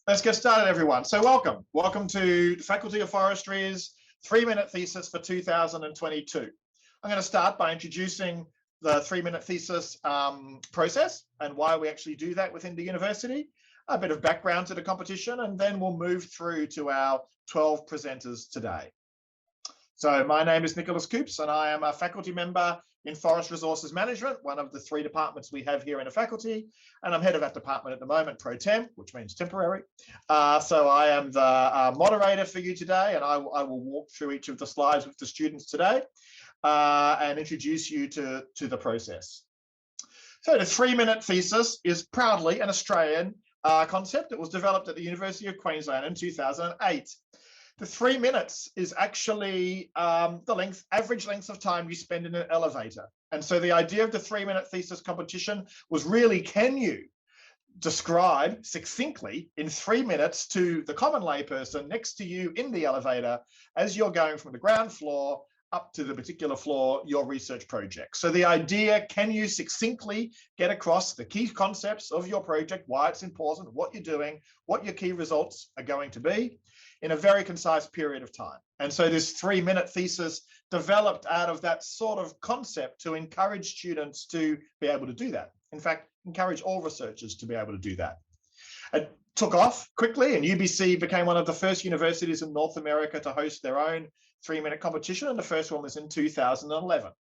Let's get started, everyone. So welcome. Welcome to the Faculty of Forestry's 3-minute thesis for 2022. I'm going to start by introducing the 3-minute thesis process and why we actually do that within the university, a bit of background to the competition, and then we'll move through to our 12 presenters today. So my name is Nicholas Coops, and I am a faculty member in Forest Resources Management, one of the 3 departments we have here in the faculty, and I'm head of that department at the moment, pro tem, which means temporary. So I am the moderator for you today, and I will walk through each of the slides with the students today and introduce you to the process. So the 3-minute thesis is proudly an Australian concept that was developed at the University of Queensland in 2008. The 3 minutes is actually the average length of time you spend in an elevator. And so the idea of the 3-minute thesis competition was really, can you describe succinctly in 3 minutes to the common layperson next to you in the elevator as you're going from the ground floor up to the particular floor, your research project. So the idea, can you succinctly get across the key concepts of your project, why it's important, what you're doing, what your key results are going to be, in a very concise period of time. And so this 3-minute thesis developed out of that sort of concept to encourage students to be able to do that. In fact, encourage all researchers to be able to do that. It took off quickly, and UBC became one of the first universities in North America to host their own 3-minute competition, and the first one was in 2011.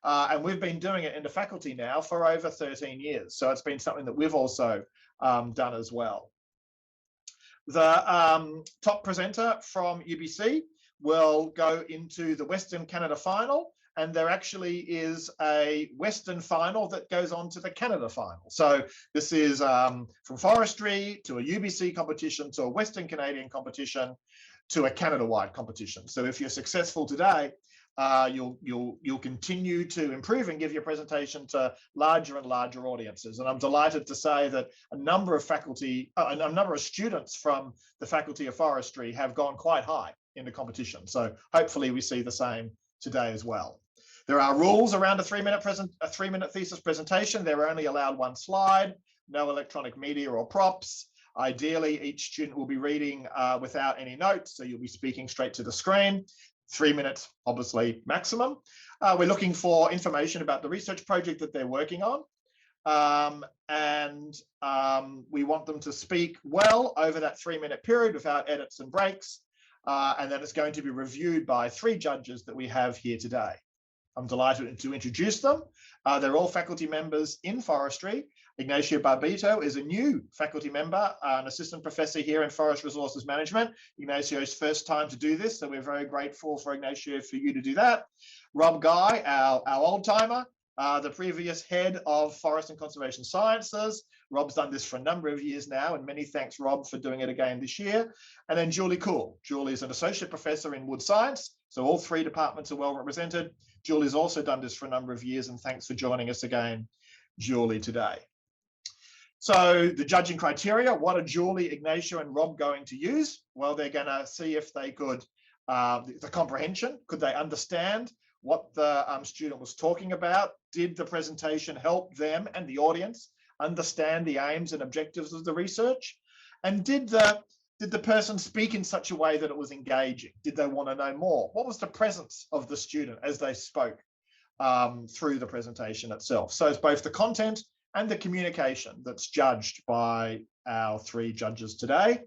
And we've been doing it in the faculty now for over 13 years. So it's been something that we've also done as well. The top presenter from UBC will go into the Western Canada final, and there actually is a Western final that goes on to the Canada final. So this is from forestry to a UBC competition to a Western Canadian competition to a Canada-wide competition. So if you're successful today, you'll continue to improve and give your presentation to larger and larger audiences. And I'm delighted to say that a number of students from the Faculty of Forestry have gone quite high in the competition. So hopefully we see the same today as well. There are rules around a 3-minute thesis presentation. They're only allowed 1 slide, no electronic media or props. Ideally, each student will be reading without any notes, so you'll be speaking straight to the screen. 3 minutes, obviously, maximum. We're looking for information about the research project that they're working on. We want them to speak well over that 3-minute period without edits and breaks. And then it's going to be reviewed by 3 judges that we have here today. I'm delighted to introduce them. They're all faculty members in forestry. Ignacio Barbeito is a new faculty member, an assistant professor here in Forest Resources Management. Ignacio's first time to do this, so we're very grateful for Ignacio for you to do that. Rob Guy, our old timer, the previous head of Forest and Conservation Sciences. Rob's done this for a number of years now, and many thanks, Rob, for doing it again this year. And then Julie Cool. Julie is an associate professor in wood science, so all 3 departments are well represented. Julie's also done this for a number of years, and thanks for joining us again, Julie, today. So the judging criteria, what are Julie, Ignacio, and Rob going to use? Well, they're going to see if they could, the comprehension, could they understand what the student was talking about? Did the presentation help them and the audience understand the aims and objectives of the research? And did the person speak in such a way that it was engaging? Did they want to know more? What was the presence of the student as they spoke through the presentation itself? So it's both the content and the communication that's judged by our 3 judges today.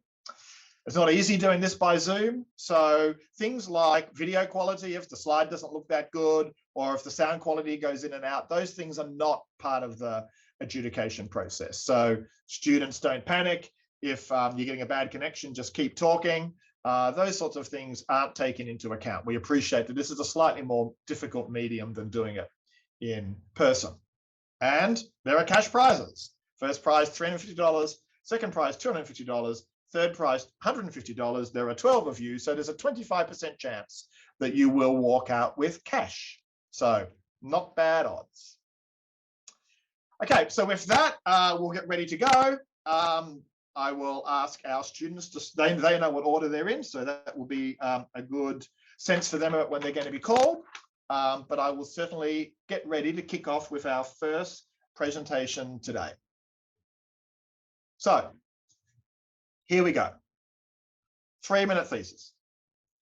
It's not easy doing this by Zoom. So things like video quality, if the slide doesn't look that good, or if the sound quality goes in and out, those things are not part of the adjudication process. So students, don't panic. If you're getting a bad connection, just keep talking. Those sorts of things aren't taken into account. We appreciate that this is a slightly more difficult medium than doing it in person. And there are cash prizes. First prize, $350. Second prize, $250. Third prize, $150. There are 12 of you, so there's a 25% chance that you will walk out with cash. So not bad odds. Okay, so with that, we'll get ready to go. I will ask our students to, they know what order they're in, so that will be a good sense for them when they're going to be called. But I will certainly get ready to kick off with our first presentation today. So Here we go. 3-minute thesis,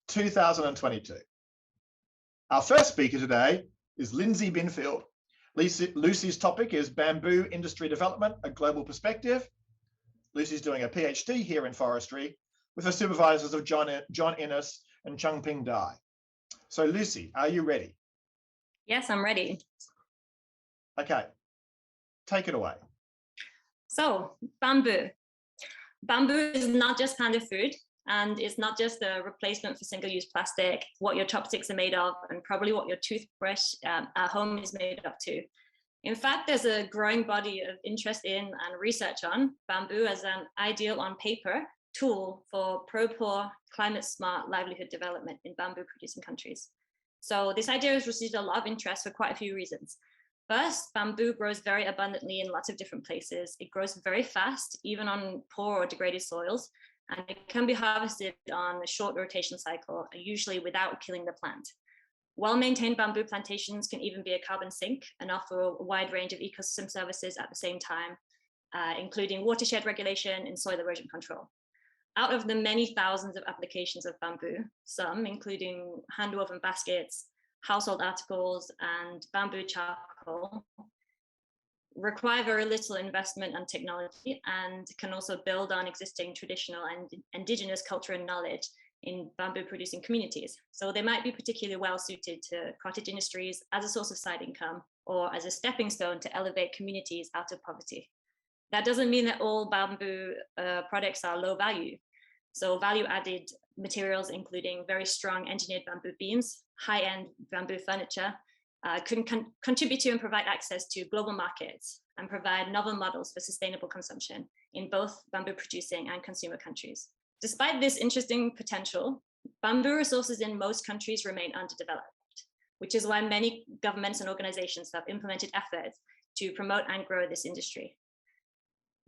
2022. Our first speaker today is Lindsay Binfield. Lucy's topic is Bamboo Industry Development, a Global Perspective. Lucy's doing a PhD here in forestry with her supervisors of John Innes and Chungping Dai. So Lucy, are you ready? Yes, I'm ready. Okay, take it away. So bamboo. Bamboo is not just plant food, and it's not just a replacement for single-use plastic, what your chopsticks are made of, and probably what your toothbrush at home is made of too. In fact, there's a growing body of interest in and research on bamboo as an ideal on paper tool for pro-poor, climate-smart livelihood development in bamboo-producing countries. So this idea has received a lot of interest for quite a few reasons. First, bamboo grows very abundantly in lots of different places. It grows very fast, even on poor or degraded soils, and it can be harvested on a short rotation cycle, usually without killing the plant. Well-maintained bamboo plantations can even be a carbon sink and offer a wide range of ecosystem services at the same time, including watershed regulation and soil erosion control. Out of the many thousands of applications of bamboo, some, including hand-woven baskets, household articles, and bamboo charcoal, require very little investment and technology, and can also build on existing traditional and indigenous culture and knowledge in bamboo producing communities. So they might be particularly well suited to cottage industries as a source of side income or as a stepping stone to elevate communities out of poverty. That doesn't mean that all bamboo products are low value. So value added materials, including very strong engineered bamboo beams, high-end bamboo furniture, can contribute to and provide access to global markets and provide novel models for sustainable consumption in both bamboo producing and consumer countries. Despite this interesting potential, bamboo resources in most countries remain underdeveloped, which is why many governments and organizations have implemented efforts to promote and grow this industry.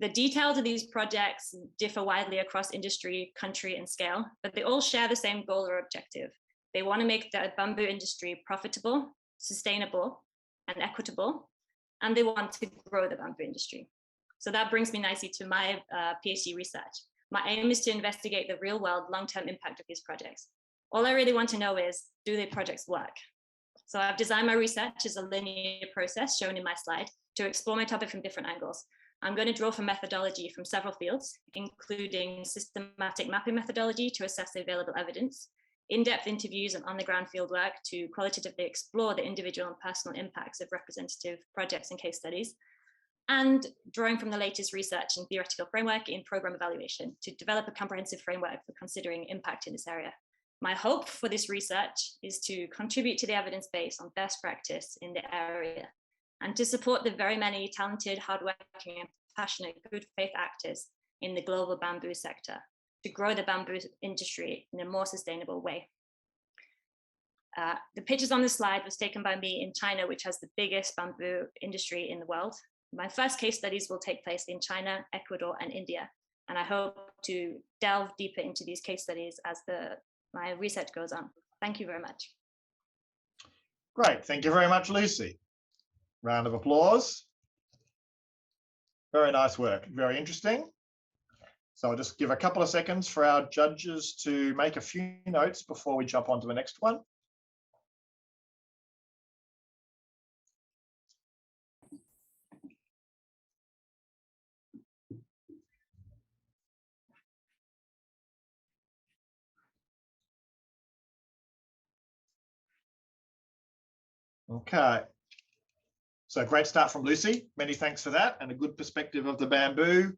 The details of these projects differ widely across industry, country, and scale, but they all share the same goal or objective. They want to make the bamboo industry profitable, sustainable, and equitable, and they want to grow the bamboo industry. So that brings me nicely to my PhD research. My aim is to investigate the real-world long-term impact of these projects. All I really want to know is, do the projects work? So I've designed my research as a linear process shown in my slide to explore my topic from different angles. I'm going to draw from methodology from several fields, including systematic mapping methodology to assess the available evidence, in-depth interviews and on-the-ground fieldwork to qualitatively explore the individual and personal impacts of representative projects and case studies, and drawing from the latest research and theoretical framework in program evaluation to develop a comprehensive framework for considering impact in this area. My hope for this research is to contribute to the evidence base on best practice in the area and to support the very many talented, hardworking, and passionate good faith actors in the global bamboo sector to grow the bamboo industry in a more sustainable way. The pictures on this slide was taken by me in China, which has the biggest bamboo industry in the world. My first case studies will take place in China, Ecuador, and India, and I hope to delve deeper into these case studies as my research goes on. Thank you very much. Great, thank you very much, Lucy. Round of applause. Very nice work, very interesting. So I'll just give a couple of seconds for our judges to make a few notes before we jump on to the next one. Okay, so great start from Lucy. Many thanks for that and a good perspective of the bamboo.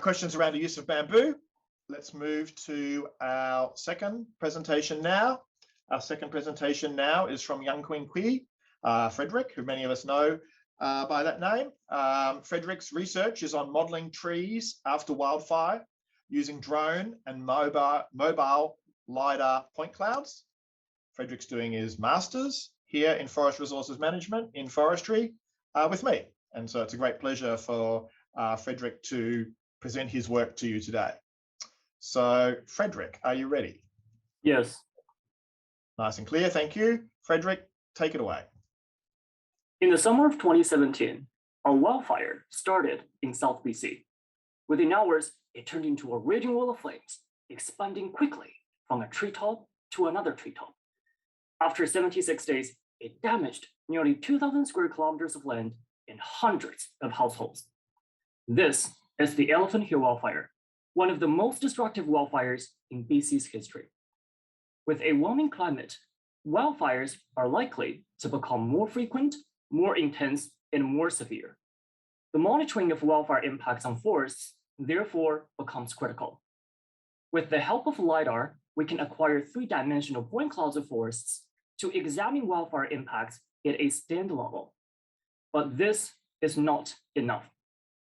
Questions around the use of bamboo. Let's move to our second presentation now. Our second presentation now is from Yangqian Frederick, who many of us know by that name. Frederick's research is on modeling trees after wildfire using drone and mobile LiDAR point clouds. Frederick's doing his master's here in Forest Resources Management in Forestry with me. And so it's a great pleasure for Frederick to present his work to you today. So Frederick, are you ready? Yes. Nice and clear, thank you. Frederick, take it away. In the summer of 2017, a wildfire started in South BC. Within hours, it turned into a raging wall of flames, expanding quickly from a treetop to another treetop. After 76 days, it damaged nearly 2,000 square kilometers of land and hundreds of households. This is the Elephant Hill wildfire, one of the most destructive wildfires in BC's history. With a warming climate, wildfires are likely to become more frequent, more intense, and more severe. The monitoring of wildfire impacts on forests therefore becomes critical. With the help of LiDAR, we can acquire three-dimensional point clouds of forests to examine wildfire impacts at a stand level. But this is not enough.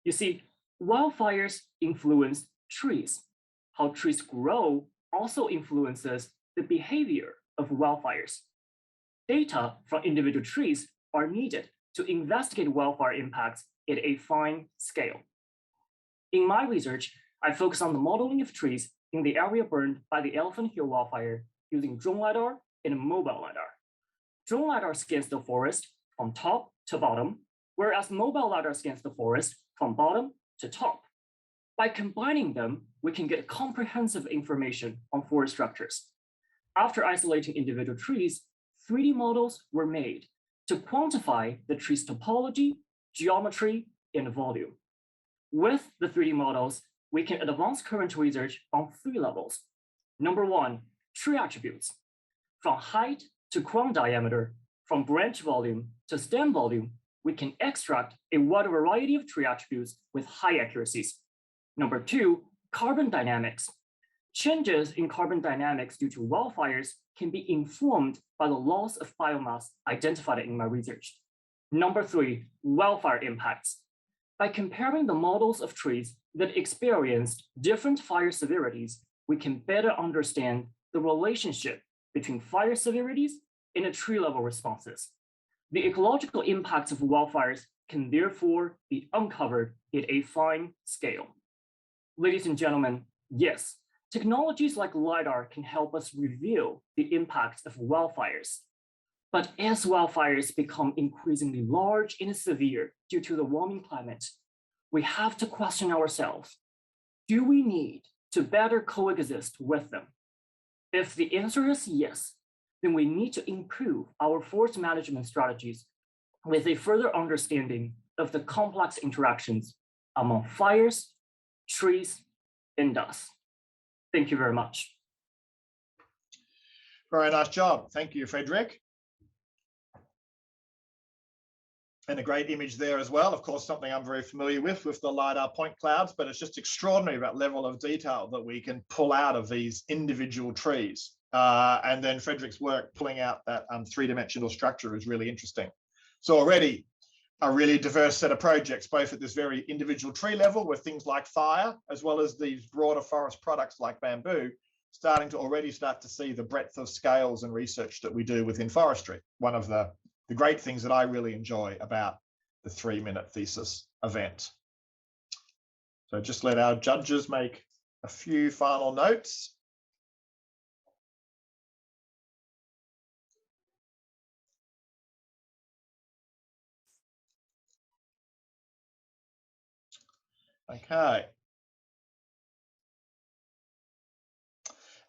You see, wildfires influence trees. How trees grow also influences the behavior of wildfires. Data from individual trees are needed to investigate wildfire impacts at a fine scale. In my research, I focus on the modeling of trees in the area burned by the Elephant Hill wildfire using drone LiDAR and mobile LiDAR. Drone LiDAR scans the forest from top to bottom, whereas mobile LiDAR scans the forest from bottom to top. By combining them, we can get comprehensive information on forest structures. After isolating individual trees, 3D models were made to quantify the tree's topology, geometry, and volume. With the 3D models, we can advance current research on 3 levels. Number 1, tree attributes. From height to crown diameter, from branch volume to stem volume, we can extract a wide variety of tree attributes with high accuracies. Number 2, carbon dynamics. Changes in carbon dynamics due to wildfires can be informed by the loss of biomass identified in my research. Number 3, wildfire impacts. By comparing the models of trees that experienced different fire severities, we can better understand the relationship between fire severities and the tree level responses. The ecological impacts of wildfires can therefore be uncovered at a fine scale. Ladies and gentlemen, yes, technologies like LiDAR can help us reveal the impacts of wildfires. But as wildfires become increasingly large and severe due to the warming climate, we have to question ourselves, do we need to better coexist with them? If the answer is yes, then we need to improve our forest management strategies with a further understanding of the complex interactions among fires, trees, and us. Thank you very much. Very nice job. Thank you, Frederick. And a great image there as well. Of course, something I'm very familiar with the LiDAR point clouds, but it's just extraordinary that level of detail that we can pull out of these individual trees. And then Frederick's work pulling out that 3-dimensional structure is really interesting. So already a really diverse set of projects, both at this very individual tree level with things like fire, as well as these broader forest products like bamboo, starting to see the breadth of scales and research that we do within forestry. One of the great things that I really enjoy about the 3-minute thesis event. So just let our judges make a few final notes. Okay.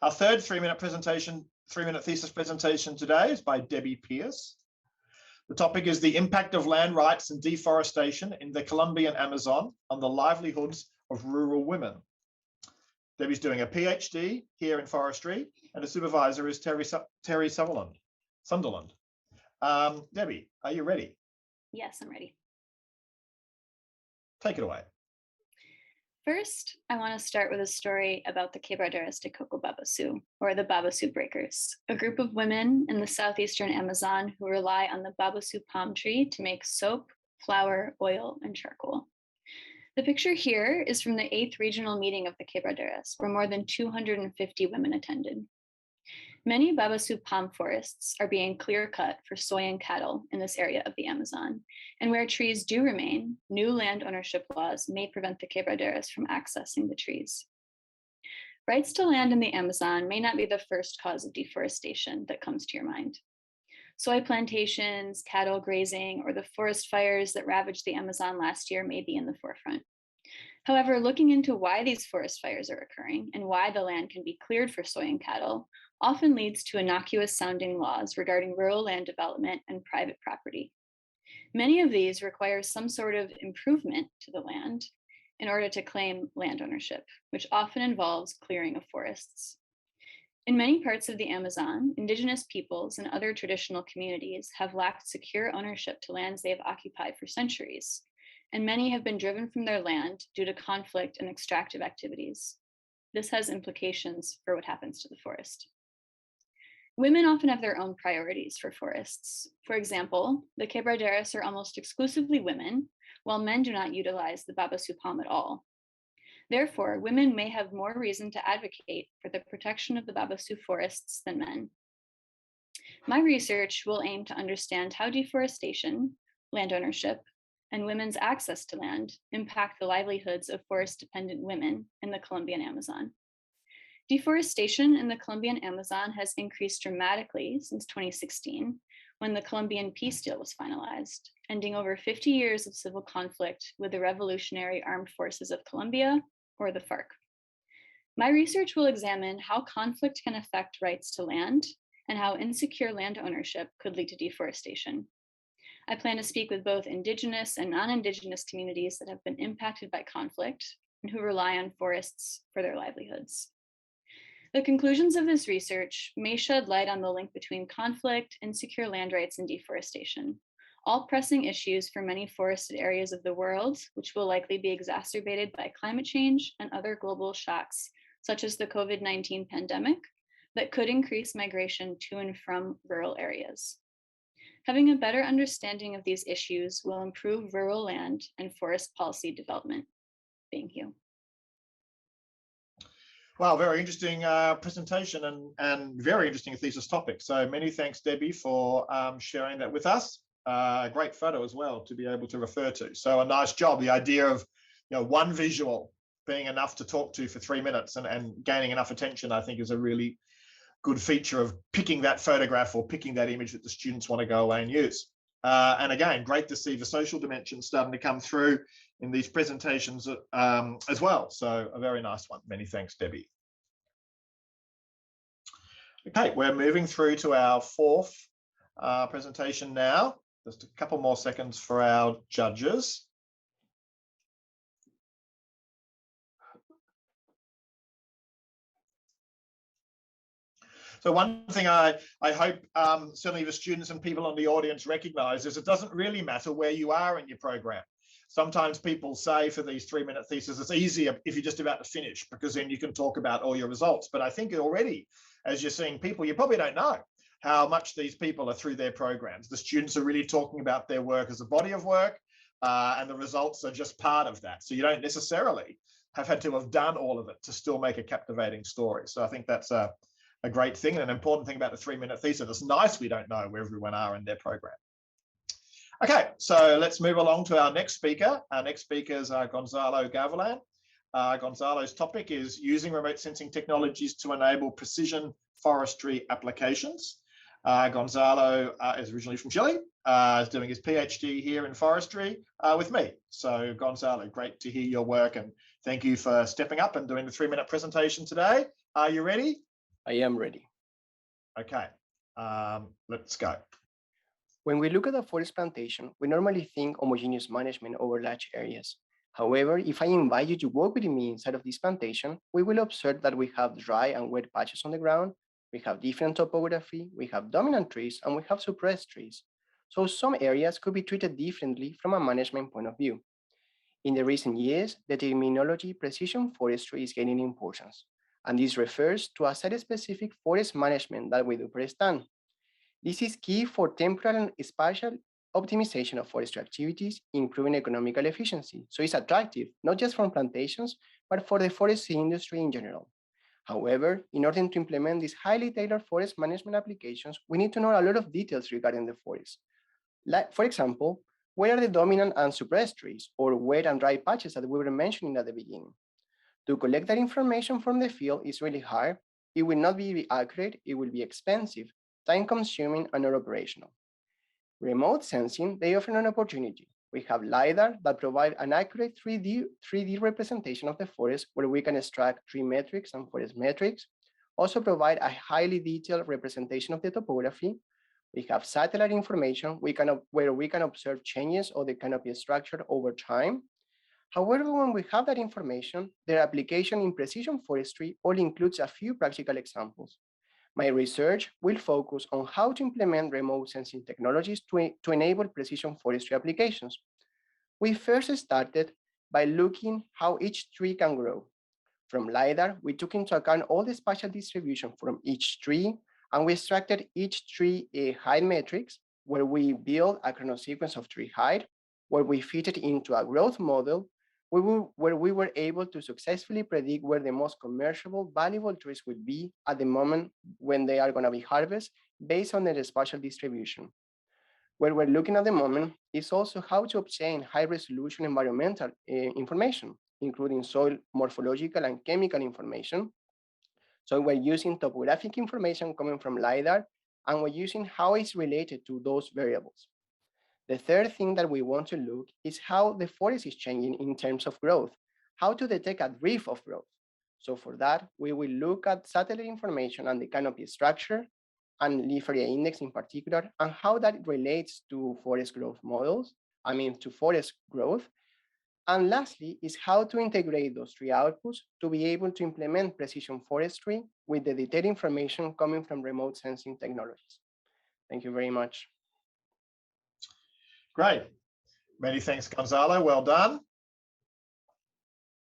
Our third 3-minute thesis presentation today is by Debbie Pierce. The topic is the impact of land rights and deforestation in the Colombian Amazon on the livelihoods of rural women. Debbie's doing a PhD here in forestry, and a supervisor is Terry Sunderland. Debbie, are you ready? Yes, I'm ready. Take it away. First, I want to start with a story about the Quebraderas de Coco Babasu, or the Babasu Breakers, a group of women in the southeastern Amazon who rely on the Babasu palm tree to make soap, flour, oil, and charcoal. The picture here is from the 8th regional meeting of the Quebraderas, where more than 250 women attended. Many Babasu palm forests are being clear-cut for soy and cattle in this area of the Amazon, and where trees do remain, new land ownership laws may prevent the Quebraderas from accessing the trees. Rights to land in the Amazon may not be the first cause of deforestation that comes to your mind. Soy plantations, cattle grazing, or the forest fires that ravaged the Amazon last year may be in the forefront. However, looking into why these forest fires are occurring and why the land can be cleared for soy and cattle often leads to innocuous sounding laws regarding rural land development and private property. Many of these require some sort of improvement to the land in order to claim land ownership, which often involves clearing of forests. In many parts of the Amazon, indigenous peoples and other traditional communities have lacked secure ownership to lands they have occupied for centuries, and many have been driven from their land due to conflict and extractive activities. This has implications for what happens to the forest. Women often have their own priorities for forests. For example, the quebraderas are almost exclusively women, while men do not utilize the babasu palm at all. Therefore, women may have more reason to advocate for the protection of the babasu forests than men. My research will aim to understand how deforestation, land ownership, and women's access to land impact the livelihoods of forest-dependent women in the Colombian Amazon. Deforestation in the Colombian Amazon has increased dramatically since 2016, when the Colombian peace deal was finalized, ending over 50 years of civil conflict with the Revolutionary Armed Forces of Colombia, or the FARC. My research will examine how conflict can affect rights to land and how insecure land ownership could lead to deforestation. I plan to speak with both indigenous and non-indigenous communities that have been impacted by conflict and who rely on forests for their livelihoods. The conclusions of this research may shed light on the link between conflict, insecure land rights, and deforestation, all pressing issues for many forested areas of the world, which will likely be exacerbated by climate change and other global shocks, such as the COVID-19 pandemic, that could increase migration to and from rural areas. Having a better understanding of these issues will improve rural land and forest policy development. Thank you. Wow, very interesting presentation and very interesting thesis topic. So many thanks, Debbie, for sharing that with us. Great photo as well to be able to refer to. So a nice job. The idea of one visual being enough to talk to for 3 minutes and gaining enough attention, I think, is a really good feature of picking that photograph or picking that image that the students want to go away and use. And again, great to see the social dimension starting to come through in these presentations as well. So a very nice one. Many thanks, Debbie. Okay, we're moving through to our fourth presentation now. Just a couple more seconds for our judges. So one thing I hope certainly the students and people in the audience recognize is it doesn't really matter where you are in your program. Sometimes people say for these 3-minute theses, it's easier if you're just about to finish because then you can talk about all your results. But I think already, as you're seeing people, you probably don't know how much these people are through their programs. The students are really talking about their work as a body of work, and the results are just part of that. So you don't necessarily have had to have done all of it to still make a captivating story. So I think that's a great thing and an important thing about the 3-minute thesis. It's nice we don't know where everyone are in their program. Okay, so let's move along to our next speaker. Our next speaker is Gonzalo Gavilan. Gonzalo's topic is using remote sensing technologies to enable precision forestry applications. Gonzalo is originally from Chile, is doing his PhD here in forestry with me. So Gonzalo, great to hear your work and thank you for stepping up and doing the 3-minute presentation today. Are you ready? I am ready. Okay, let's go. When we look at a forest plantation, we normally think homogeneous management over large areas. However, if I invite you to walk with me inside of this plantation, we will observe that we have dry and wet patches on the ground, we have different topography, we have dominant trees, and we have suppressed trees. So some areas could be treated differently from a management point of view. In the recent years, the terminology precision forestry is gaining importance, and this refers to a site-specific forest management that we do per stand. This is key for temporal and spatial optimization of forestry activities, improving economical efficiency. So it's attractive, not just from plantations, but for the forestry industry in general. However, in order to implement these highly tailored forest management applications, we need to know a lot of details regarding the forest. Like, for example, where are the dominant and suppressed trees, or wet and dry patches that we were mentioning at the beginning? To collect that information from the field is really hard. It will not be accurate, it will be expensive, time-consuming, and not operational. Remote sensing, they offer an opportunity. We have LiDAR that provide an accurate 3D representation of the forest where we can extract tree metrics and forest metrics. Also provide a highly detailed representation of the topography. We have satellite information where we can observe changes of the canopy structure over time. However, when we have that information, their application in precision forestry only includes a few practical examples. My research will focus on how to implement remote sensing technologies to enable precision forestry applications. We first started by looking how each tree can grow. From LiDAR, we took into account all the spatial distribution from each tree, and we extracted each tree height metrics, where we built a chronosequence of tree height, where we fit it into a growth model, where we were able to successfully predict where the most commercial, valuable trees would be at the moment when they are going to be harvested based on their spatial distribution. Where we're looking at the moment is also how to obtain high-resolution environmental information, including soil morphological and chemical information. So we're using topographic information coming from LiDAR, and we're using how it's related to those variables. The third thing that we want to look is how the forest is changing in terms of growth, how to detect a drift of growth. So for that, we will look at satellite information and the canopy structure and leaf area index in particular, and how that relates to forest growth models, to forest growth. And lastly is how to integrate those three outputs to be able to implement precision forestry with the detailed information coming from remote sensing technologies. Thank you very much. Great. Many thanks, Gonzalo. Well done.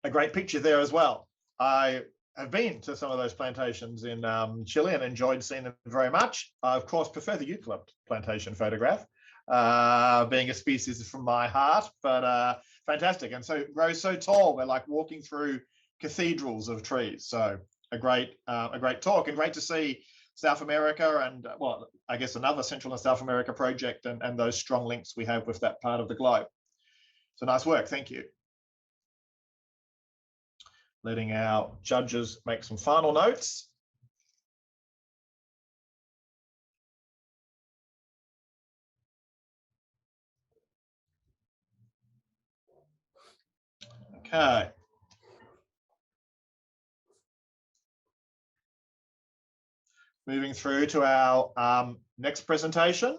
A great picture there as well. I have been to some of those plantations in Chile and enjoyed seeing them very much. I, of course, prefer the eucalypt plantation photograph, being a species from my heart, but fantastic. And so it grows so tall, we're like walking through cathedrals of trees. So a great talk, and great to see South America and, well, I guess another Central and South America project and those strong links we have with that part of the globe. So nice work, thank you. Letting our judges make some final notes. Okay. Moving through to our next presentation.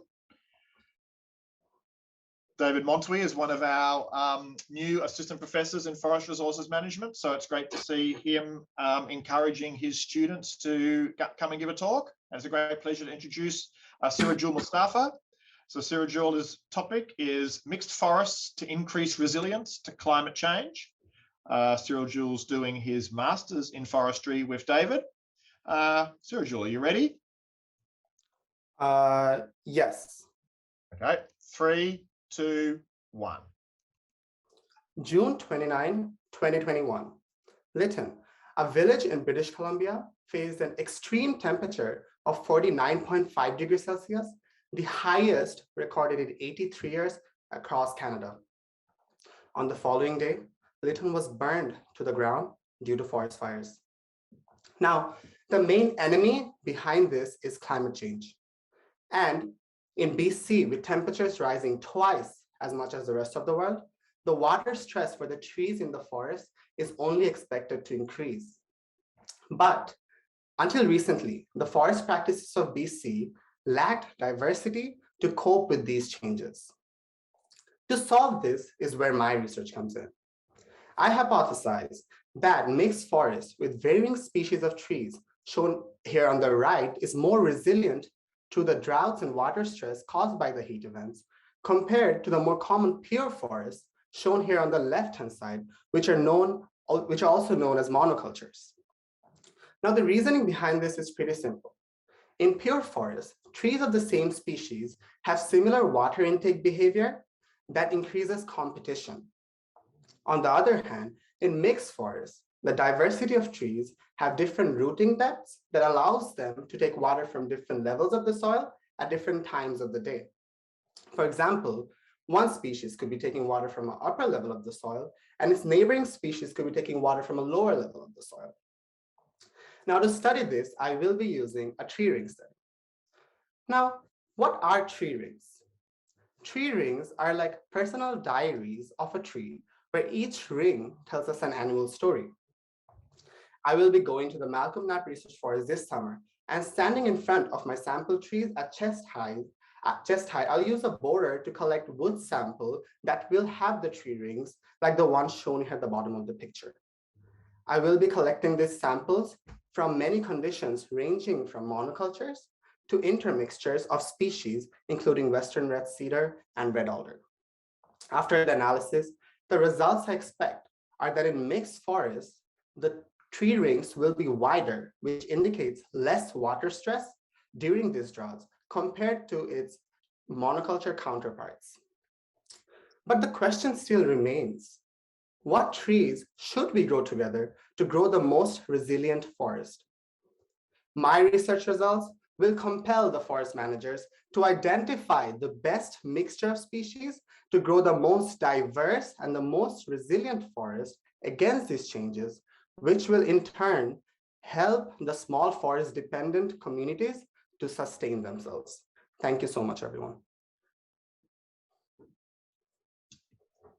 David Montwi is one of our new assistant professors in forest resources management. So it's great to see him encouraging his students to come and give a talk. And it's a great pleasure to introduce Sirajul Mustafa. So Sirajul's topic is mixed forests to increase resilience to climate change. Sirajul's doing his master's in forestry with David. Sirajul, are you ready? Yes. Okay, 3, 2, 1. June 29, 2021. Lytton, a village in British Columbia, faced an extreme temperature of 49.5 degrees Celsius, the highest recorded in 83 years across Canada. On the following day, Lytton was burned to the ground due to forest fires. Now, the main enemy behind this is climate change. And in BC, with temperatures rising twice as much as the rest of the world, the water stress for the trees in the forest is only expected to increase. But until recently, the forest practices of BC lacked diversity to cope with these changes. To solve this is where my research comes in. I hypothesize that mixed forests with varying species of trees, shown here on the right, is more resilient to the droughts and water stress caused by the heat events, compared to the more common pure forests, shown here on the left-hand side, which are also known as monocultures. Now, the reasoning behind this is pretty simple. In pure forests, trees of the same species have similar water intake behavior that increases competition. On the other hand, in mixed forests, the diversity of trees have different rooting depths that allows them to take water from different levels of the soil at different times of the day. For example, one species could be taking water from an upper level of the soil, and its neighboring species could be taking water from a lower level of the soil. Now, to study this, I will be using a tree ring study. Now, what are tree rings? Tree rings are like personal diaries of a tree, where each ring tells us an annual story. I will be going to the Malcolm Knapp Research Forest this summer, and standing in front of my sample trees at chest height, I'll use a borer to collect wood sample that will have the tree rings like the ones shown here at the bottom of the picture. I will be collecting these samples from many conditions ranging from monocultures to intermixtures of species, including Western red cedar and red alder. After the analysis, the results I expect are that in mixed forests, the tree rings will be wider, which indicates less water stress during these droughts compared to its monoculture counterparts. But the question still remains, what trees should we grow together to grow the most resilient forest? My research results will compel the forest managers to identify the best mixture of species to grow the most diverse and the most resilient forest against these changes, which will in turn help the small forest dependent communities to sustain themselves. Thank you so much, everyone.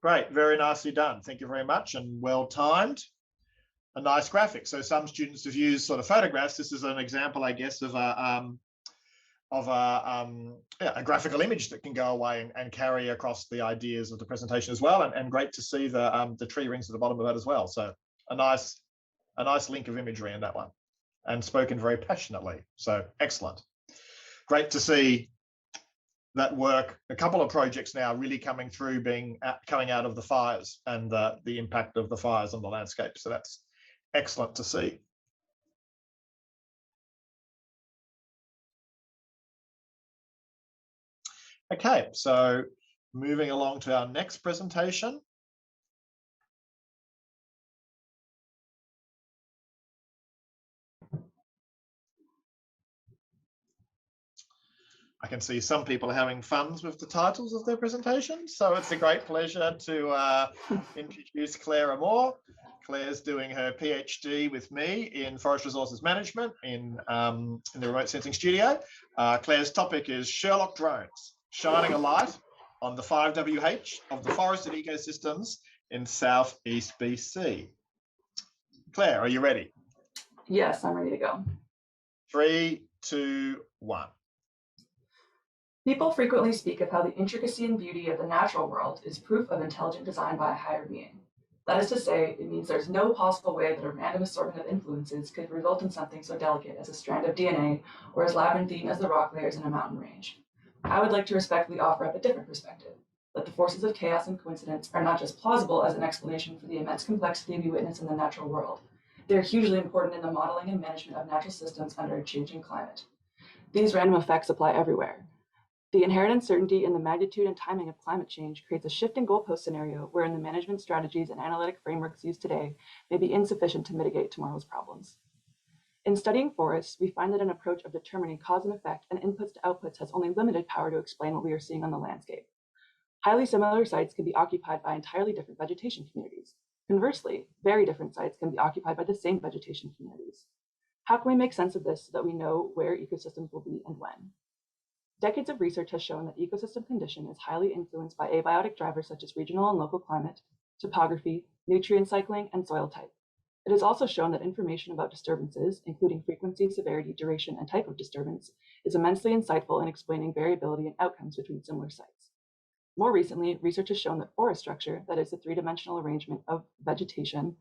Great, very nicely done. Thank you very much, and well timed. A nice graphic. So some students have used sort of photographs. This is an example, I guess, of a graphical image that can go away and carry across the ideas of the presentation as well. And great to see the tree rings at the bottom of that as well. So a nice link of imagery in that one, and spoken very passionately. So excellent. Great to see that work. A couple of projects now really coming through, coming out of the fires and the impact of the fires on the landscape. So that's excellent to see. Okay, so moving along to our next presentation. I can see some people having fun with the titles of their presentations, so it's a great pleasure to introduce Claire Armour. Claire's doing her PhD with me in Forest Resources Management in the Remote Sensing Studio. Claire's topic is Sherlock drones, shining a light on the 5WH of the forested ecosystems in Southeast BC. Claire, are you ready? Yes, I'm ready to go. 3, 2, 1. People frequently speak of how the intricacy and beauty of the natural world is proof of intelligent design by a higher being. That is to say, it means there's no possible way that a random assortment of influences could result in something so delicate as a strand of DNA or as labyrinthine as the rock layers in a mountain range. I would like to respectfully offer up a different perspective, that the forces of chaos and coincidence are not just plausible as an explanation for the immense complexity we witness in the natural world. They're hugely important in the modeling and management of natural systems under a changing climate. These random effects apply everywhere. The inherent uncertainty in the magnitude and timing of climate change creates a shifting goalpost scenario wherein the management strategies and analytic frameworks used today may be insufficient to mitigate tomorrow's problems. In studying forests, we find that an approach of determining cause and effect and inputs to outputs has only limited power to explain what we are seeing on the landscape. Highly similar sites can be occupied by entirely different vegetation communities. Conversely, very different sites can be occupied by the same vegetation communities. How can we make sense of this so that we know where ecosystems will be and when? Decades of research has shown that ecosystem condition is highly influenced by abiotic drivers such as regional and local climate, topography, nutrient cycling, and soil type. It is also shown that information about disturbances, including frequency, severity, duration, and type of disturbance, is immensely insightful in explaining variability and outcomes between similar sites. More recently, research has shown that forest structure, that is the three-dimensional arrangement of vegetation,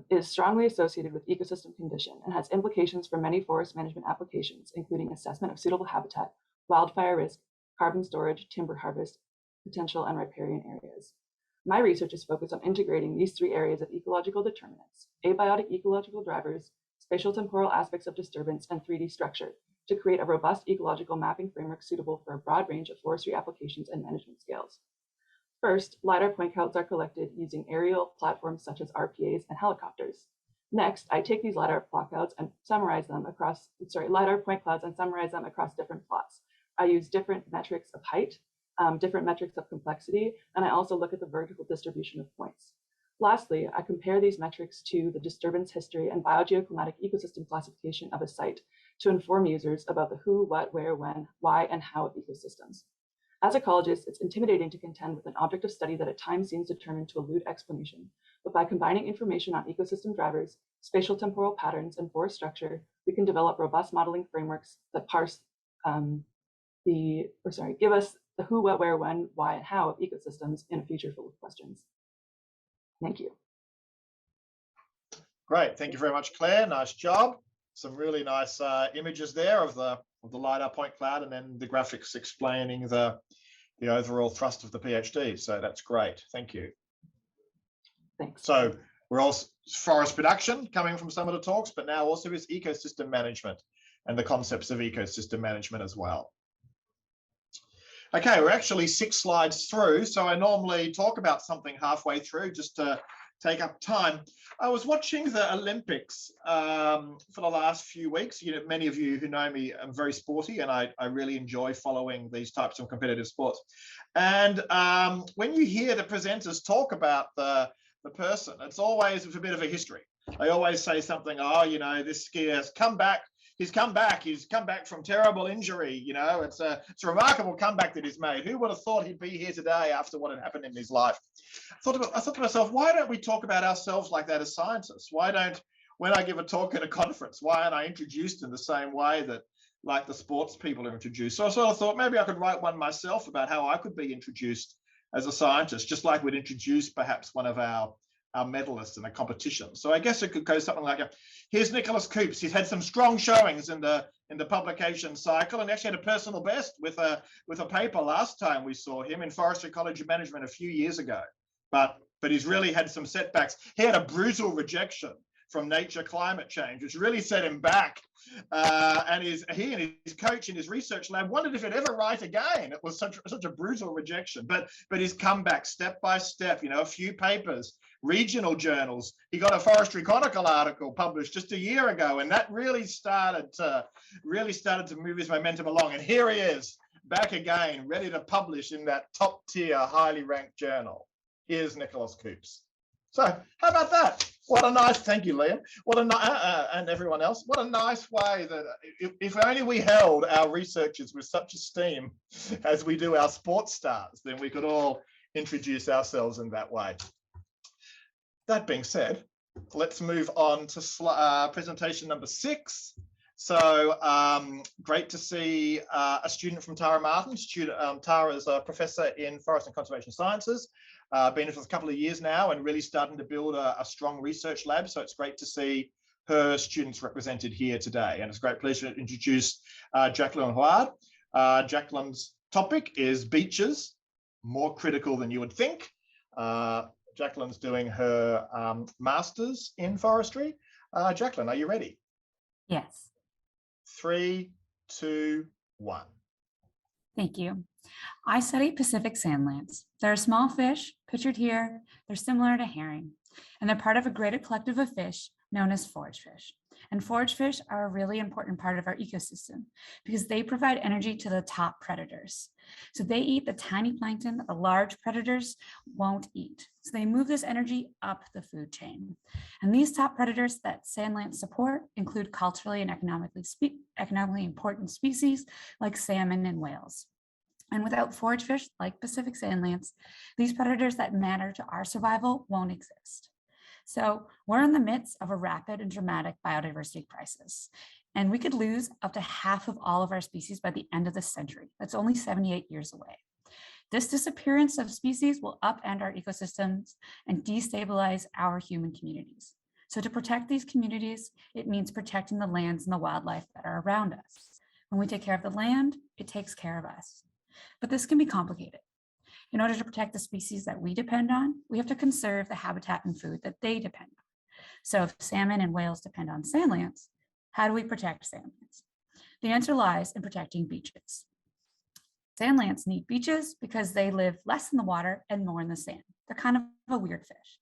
is strongly associated with ecosystem condition and has implications for many forest management applications, including assessment of suitable habitat, wildfire risk, carbon storage, timber harvest, potential, and riparian areas. My research is focused on integrating these three areas of ecological determinants, abiotic ecological drivers, spatial temporal aspects of disturbance, and 3D structure to create a robust ecological mapping framework suitable for a broad range of forestry applications and management scales. First, LiDAR point clouds are collected using aerial platforms such as RPAs and helicopters. Next, I take these LiDAR point clouds and summarize them across different plots. I use different metrics of height, different metrics of complexity, and I also look at the vertical distribution of points. Lastly, I compare these metrics to the disturbance history and biogeoclimatic ecosystem classification of a site to inform users about the who, what, where, when, why, and how of ecosystems. As ecologists, it's intimidating to contend with an object of study that at times seems determined to elude explanation. But by combining information on ecosystem drivers, spatial temporal patterns, and forest structure, we can develop robust modeling frameworks that give us the who, what, where, when, why, and how of ecosystems in a future full of questions. Thank you. Great, thank you very much, Claire. Nice job. Some really nice images there of the LiDAR point cloud, and then the graphics explaining the overall thrust of the PhD. So that's great. Thank you. Thanks. So we're also forest production coming from some of the talks, but now also is ecosystem management and the concepts of ecosystem management as well. Okay, we're actually 6 slides through, so I normally talk about something halfway through just to take up time. I was watching the Olympics for the last few weeks. Many of you who know me, I'm very sporty, and I really enjoy following these types of competitive sports. And when you hear the presenters talk about the person, it's always with a bit of a history. They always say something, this skier has come back. He's come back from terrible injury. It's a remarkable comeback that he's made. Who would have thought he'd be here today after what had happened in his life? I thought to myself, why don't we talk about ourselves like that as scientists? When I give a talk at a conference, why aren't I introduced in the same way that like the sports people are introduced? So I sort of thought maybe I could write one myself about how I could be introduced as a scientist, just like we'd introduce perhaps one of our medalists in a competition. So I guess it could go something like, here's Nicholas Coops. He's had some strong showings in the publication cycle, and actually had a personal best with a paper last time we saw him in Forestry College of Management a few years ago. But he's really had some setbacks. He had a brutal rejection from nature climate change, which really set him back. And he and his coach in his research lab wondered if he'd ever write again. It was such a brutal rejection. But he's come back step by step, a few papers, regional journals. He got a Forestry Chronicle article published just a year ago, and that really started to move his momentum along. And here he is, back again, ready to publish in that top tier, highly ranked journal. Here's Nicholas Coops. So how about that? What a nice, thank you, Liam. And everyone else, what a nice way that if only we held our researchers with such esteem as we do our sports stars, then we could all introduce ourselves in that way. That being said, let's move on to presentation number 6. So great to see a student from Tara Martin. Tara is a professor in forest and conservation sciences. Been here for a couple of years now and really starting to build a strong research lab. So it's great to see her students represented here today. And it's a great pleasure to introduce Jacqueline Huard. Jacqueline's topic is beaches, more critical than you would think. Jacqueline's doing her master's in forestry. Jacqueline, are you ready? Yes. 3, 2, 1. Thank you. I study Pacific sandlance. They're a small fish, pictured here. They're similar to herring, and they're part of a greater collective of fish known as forage fish. And forage fish are a really important part of our ecosystem because they provide energy to the top predators. So they eat the tiny plankton that the large predators won't eat. So they move this energy up the food chain. And these top predators that sandlance support include culturally and economically important species like salmon and whales. And without forage fish like Pacific sandlance, these predators that matter to our survival won't exist. So we're in the midst of a rapid and dramatic biodiversity crisis, and we could lose up to half of all of our species by the end of this century. That's only 78 years away. This disappearance of species will upend our ecosystems and destabilize our human communities. So to protect these communities, it means protecting the lands and the wildlife that are around us. When we take care of the land, it takes care of us. But this can be complicated. In order to protect the species that we depend on, we have to conserve the habitat and food that they depend on. So if salmon and whales depend on sandlance, how do we protect sandlance? The answer lies in protecting beaches. Sandlance need beaches because they live less in the water and more in the sand. They're kind of a weird fish.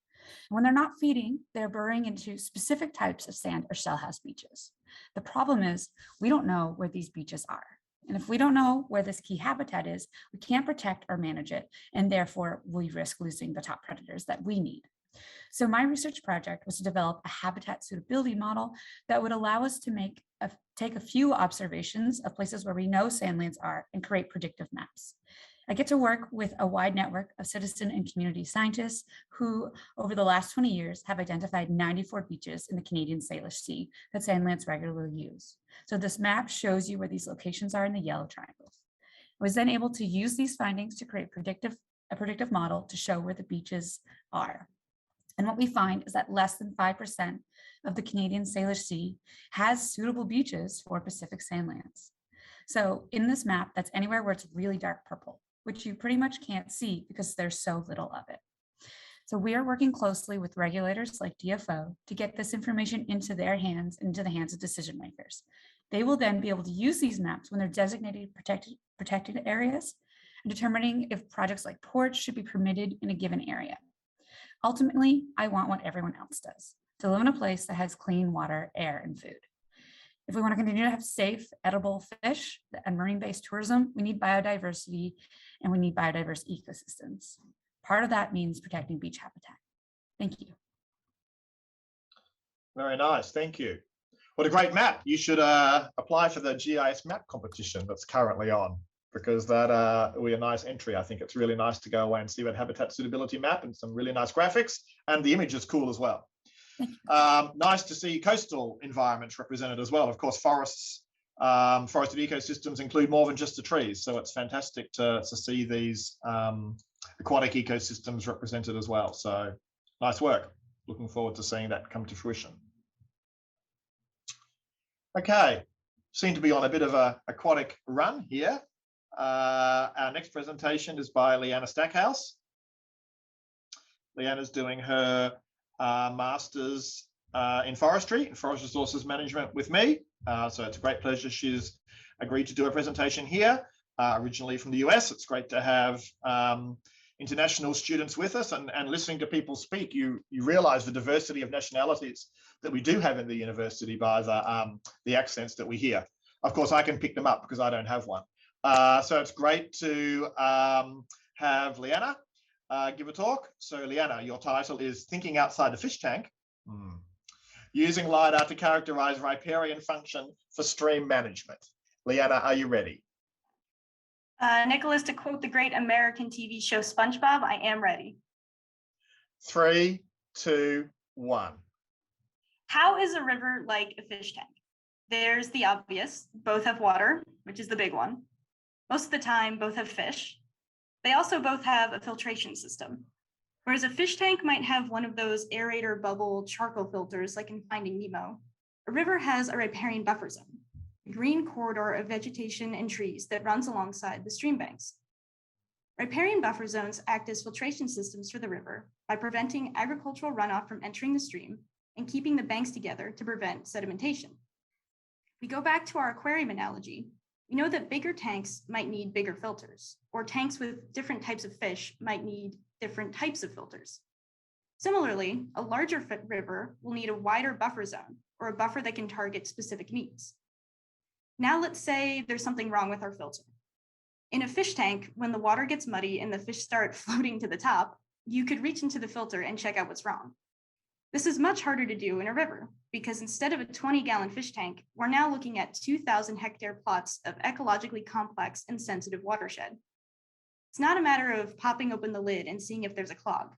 And when they're not feeding, they're burrowing into specific types of sand or shellhouse beaches. The problem is we don't know where these beaches are. And if we don't know where this key habitat is, we can't protect or manage it, and therefore we risk losing the top predators that we need. So my research project was to develop a habitat suitability model that would allow us to take a few observations of places where we know sandlands are and create predictive maps. I get to work with a wide network of citizen and community scientists who, over the last 20 years, have identified 94 beaches in the Canadian Salish Sea that Sandlands regularly use. So this map shows you where these locations are in the yellow triangles. I was then able to use these findings to create a predictive model to show where the beaches are. And what we find is that less than 5% of the Canadian Salish Sea has suitable beaches for Pacific Sandlands. So in this map, that's anywhere where it's really dark purple, which you pretty much can't see because there's so little of it. So we are working closely with regulators like DFO to get this information into their hands, into the hands of decision makers. They will then be able to use these maps when they're designated protected areas and determining if projects like ports should be permitted in a given area. Ultimately, I want what everyone else does, to live in a place that has clean water, air, and food. If we want to continue to have safe, edible fish and marine-based tourism, we need biodiversity and we need biodiverse ecosystems. Part of that means protecting beach habitat. Thank you. Very nice, thank you. What a great map. You should apply for the GIS map competition that's currently on, because that will be a nice entry. I think it's really nice to go away and see that habitat suitability map and some really nice graphics, and the image is cool as well. Nice to see coastal environments represented as well. Of course, forests, forested ecosystems include more than just the trees. So it's fantastic to see these aquatic ecosystems represented as well. So nice work. Looking forward to seeing that come to fruition. Okay, seem to be on a bit of an aquatic run here. Our next presentation is by Leanna Stackhouse. Leanna's doing her master's in forestry and forest resources management with me. So it's a great pleasure she's agreed to do a presentation here, originally from the US. It's great to have international students with us, and listening to people speak, you realize the diversity of nationalities that we do have in the university by the accents that we hear. Of course, I can pick them up because I don't have one. So it's great to have Leanna give a talk. So Leanna, your title is Thinking Outside the Fish Tank, Using LiDAR to Characterize Riparian Function for Stream Management. Leanna, are you ready? Nicholas, to quote the great American TV show SpongeBob, I am ready. 3, 2, 1. How is a river like a fish tank? There's the obvious, both have water, which is the big one. Most of the time, both have fish. They also both have a filtration system. Whereas a fish tank might have one of those aerator bubble charcoal filters like in Finding Nemo, a river has a riparian buffer zone, a green corridor of vegetation and trees that runs alongside the stream banks. Riparian buffer zones act as filtration systems for the river by preventing agricultural runoff from entering the stream and keeping the banks together to prevent sedimentation. We go back to our aquarium analogy. We know that bigger tanks might need bigger filters, or tanks with different types of fish might need different types of filters. Similarly, a larger river will need a wider buffer zone, or a buffer that can target specific needs. Now let's say there's something wrong with our filter. In a fish tank, when the water gets muddy and the fish start floating to the top, you could reach into the filter and check out what's wrong. This is much harder to do in a river, because instead of a 20-gallon fish tank, we're now looking at 2,000-hectare plots of ecologically complex and sensitive watershed. It's not a matter of popping open the lid and seeing if there's a clog.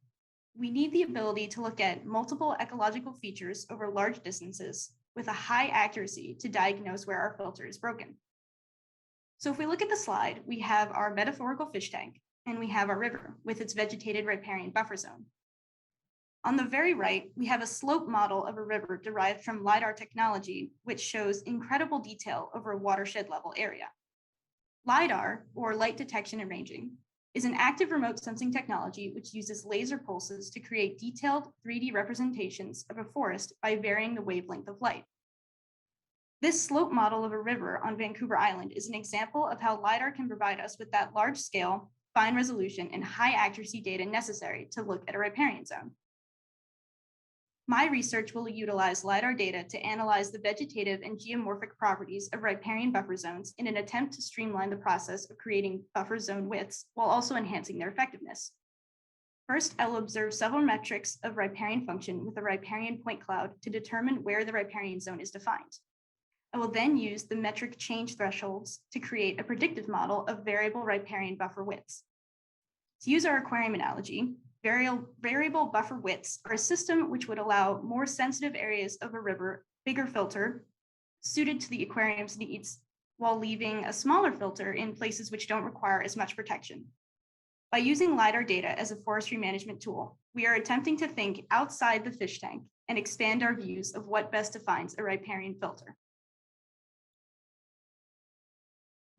We need the ability to look at multiple ecological features over large distances with a high accuracy to diagnose where our filter is broken. So if we look at the slide, we have our metaphorical fish tank, and we have our river with its vegetated riparian buffer zone. On the very right, we have a slope model of a river derived from LiDAR technology, which shows incredible detail over a watershed level area. LiDAR, or light detection and ranging, is an active remote sensing technology which uses laser pulses to create detailed 3D representations of a forest by varying the wavelength of light. This slope model of a river on Vancouver Island is an example of how LiDAR can provide us with that large scale, fine resolution, and high accuracy data necessary to look at a riparian zone. My research will utilize LiDAR data to analyze the vegetative and geomorphic properties of riparian buffer zones in an attempt to streamline the process of creating buffer zone widths while also enhancing their effectiveness. First, I will observe several metrics of riparian function with a riparian point cloud to determine where the riparian zone is defined. I will then use the metric change thresholds to create a predictive model of variable riparian buffer widths. To use our aquarium analogy, variable buffer widths are a system which would allow more sensitive areas of a river bigger filter suited to the aquarium's needs, while leaving a smaller filter in places which don't require as much protection. By using LiDAR data as a forestry management tool, we are attempting to think outside the fish tank and expand our views of what best defines a riparian filter.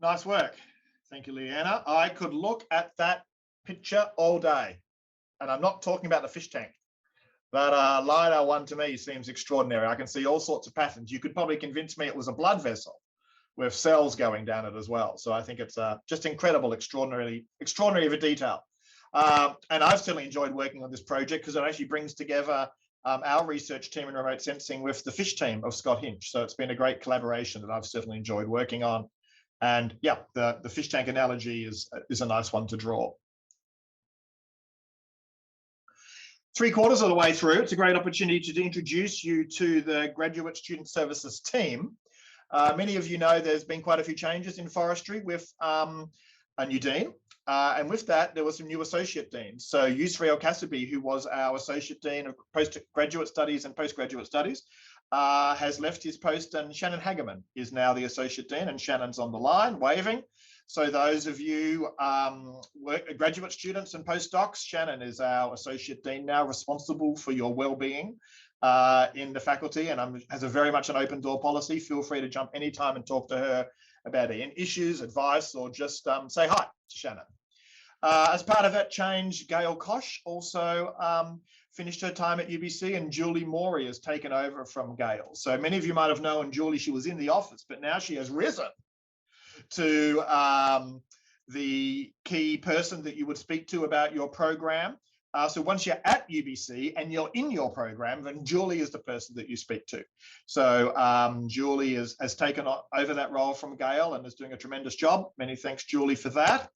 Nice work. Thank you, Leanna. I could look at that picture all day, and I'm not talking about the fish tank. That LiDAR one to me seems extraordinary. I can see all sorts of patterns. You could probably convince me it was a blood vessel with cells going down it as well. So I think it's just incredible, extraordinary of a detail. And I've certainly enjoyed working on this project because it actually brings together our research team in remote sensing with the fish team of Scott Hinch. So it's been a great collaboration that I've certainly enjoyed working on. And yeah, the fish tank analogy is a nice one to draw. 3/4 of the way through, it's a great opportunity to introduce you to the Graduate Student Services team. Many of you know there's been quite a few changes in forestry with a new dean. And with that, there were some new associate deans. So Yusri El-Kasabi, who was our associate dean of postgraduate studies and postgraduate studies, has left his post, and Shannon Hageman is now the associate dean, and Shannon's on the line waving. So those of you graduate students and postdocs, Shannon is our associate dean now, responsible for your well-being in the faculty, and has a very much an open door policy. Feel free to jump anytime and talk to her about any issues, advice, or just say hi to Shannon. As part of that change, Gail Kosh also finished her time at UBC, and Julie Morey has taken over from Gail. So many of you might have known Julie, she was in the office, but now she has risen to the key person that you would speak to about your program. So once you're at UBC and you're in your program, then Julie is the person that you speak to. So Julie has taken over that role from Gail and is doing a tremendous job. Many thanks, Julie, for that.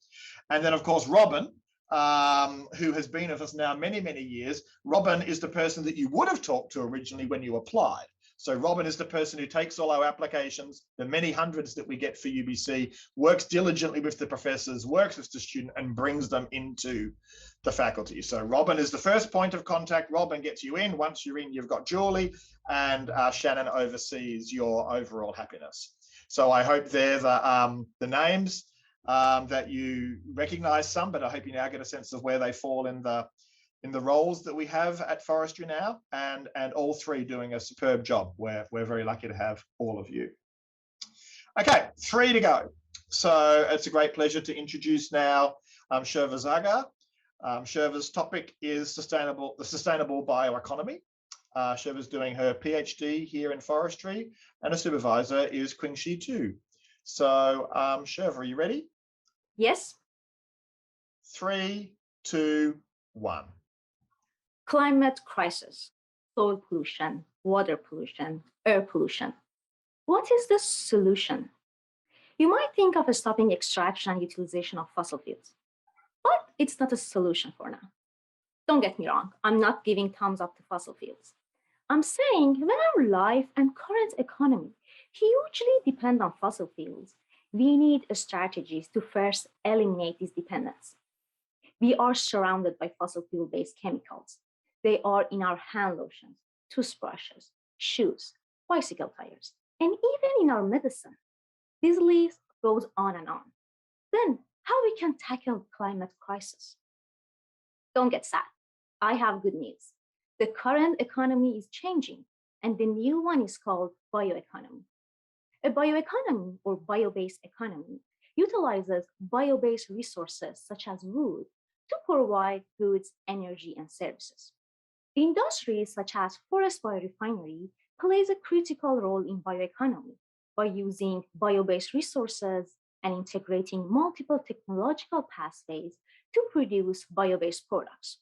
And then, of course, Robin, who has been with us now many, many years. Robin is the person that you would have talked to originally when you applied. So Robin is the person who takes all our applications, the many hundreds that we get for UBC, works diligently with the professors, works with the student, and brings them into the faculty. So Robin is the first point of contact. Robin gets you in. Once you're in, you've got Julie, and Shannon oversees your overall happiness. So I hope they're the names that you recognize some, but I hope you now get a sense of where they fall in the roles that we have at Forestry now, and all three doing a superb job. We're very lucky to have all of you. Okay, 3 to go. So it's a great pleasure to introduce now Shiva Zargar. Shiva's topic is the sustainable bioeconomy. Shiva's doing her PhD here in forestry, and a supervisor is Qingxi Tu. So Shiva, are you ready? Yes. 3, 2, 1. Climate crisis, soil pollution, water pollution, air pollution. What is the solution? You might think of stopping extraction and utilization of fossil fuels, but it's not a solution for now. Don't get me wrong, I'm not giving thumbs up to fossil fuels. I'm saying when our life and current economy hugely depend on fossil fuels, we need strategies to first eliminate this dependence. We are surrounded by fossil fuel-based chemicals. They are in our hand lotions, toothbrushes, shoes, bicycle tires, and even in our medicine. This list goes on and on. Then how we can tackle climate crisis? Don't get sad. I have good news. The current economy is changing, and the new one is called bioeconomy. A bioeconomy, or bio-based economy, utilizes bio-based resources such as wood to provide goods, energy, and services. The industry, such as forest biorefinery, plays a critical role in bioeconomy by using bio-based resources and integrating multiple technological pathways to produce bio-based products.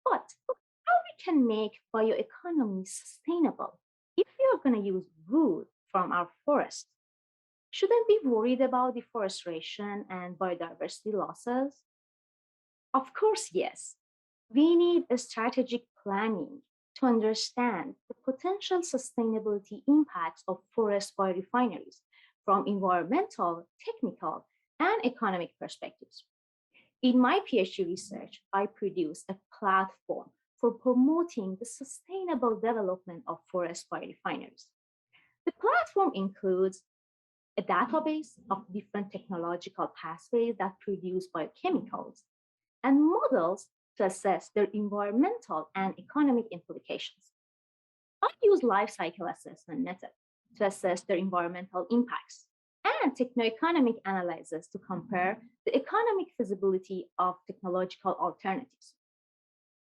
But how we can make bioeconomy sustainable if we are going to use wood from our forests? Shouldn't we be worried about deforestation and biodiversity losses? Of course, yes. We need a strategic planning to understand the potential sustainability impacts of forest biorefineries from environmental, technical, and economic perspectives. In my PhD research, I produced a platform for promoting the sustainable development of forest biorefineries. The platform includes a database of different technological pathways that produce biochemicals and models to assess their environmental and economic implications. I use life cycle assessment method to assess their environmental impacts and techno-economic analysis to compare the economic feasibility of technological alternatives.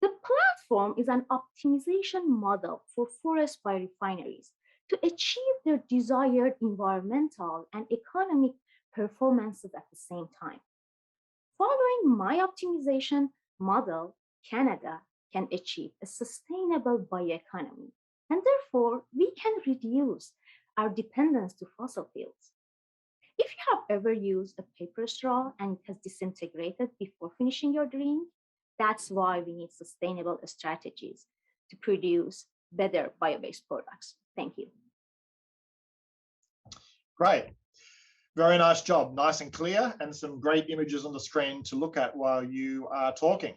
The platform is an optimization model for forest biorefineries to achieve their desired environmental and economic performances at the same time. Following my optimization model, Canada can achieve a sustainable bioeconomy, and therefore we can reduce our dependence to fossil fuels. If you have ever used a paper straw and it has disintegrated before finishing your drink, that's why we need sustainable strategies to produce better bio-based products. Thank you. Great. Very nice job. Nice and clear, and some great images on the screen to look at while you are talking.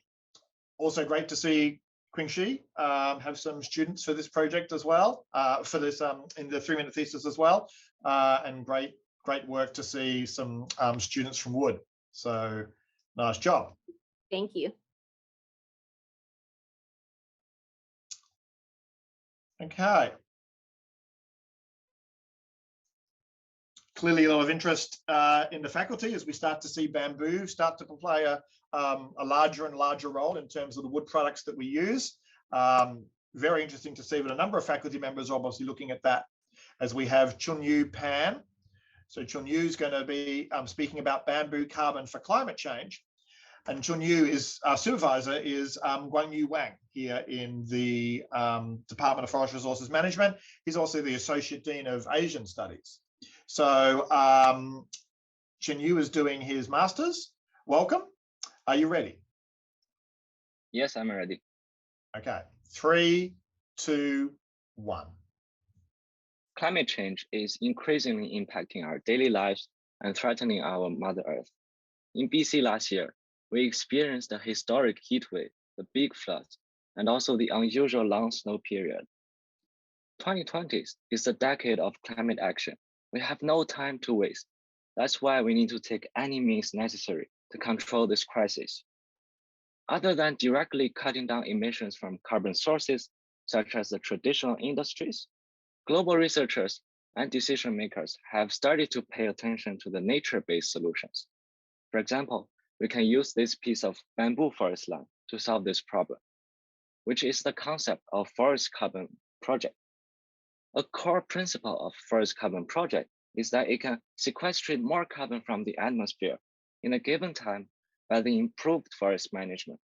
Also great to see Qingxi have some students for this project as well, for this in the 3-minute thesis as well, and great work to see some students from Wood. So nice job. Thank you. Okay. Clearly a lot of interest in the faculty as we start to see bamboo start to play a larger and larger role in terms of the wood products that we use. Very interesting to see that a number of faculty members are obviously looking at that, as we have Chunyu Pan. So Chunyu is going to be speaking about bamboo carbon for climate change. And Chunyu is our supervisor is Guangyu Wang here in the Department of Forest Resources Management. He's also the Associate Dean of Asian Studies. So Chunyu is doing his master's. Welcome. Are you ready? Yes, I'm ready. Okay, 3, 2, 1. Climate change is increasingly impacting our daily lives and threatening our Mother Earth. In BC last year, we experienced a historic heat wave, the big floods, and also the unusual long snow period. 2020 is the decade of climate action. We have no time to waste. That's why we need to take any means necessary to control this crisis. Other than directly cutting down emissions from carbon sources, such as the traditional industries, global researchers and decision makers have started to pay attention to the nature-based solutions. For example, we can use this piece of bamboo forest land to solve this problem, which is the concept of forest carbon project. A core principle of forest carbon project is that it can sequestrate more carbon from the atmosphere in a given time by the improved forest management.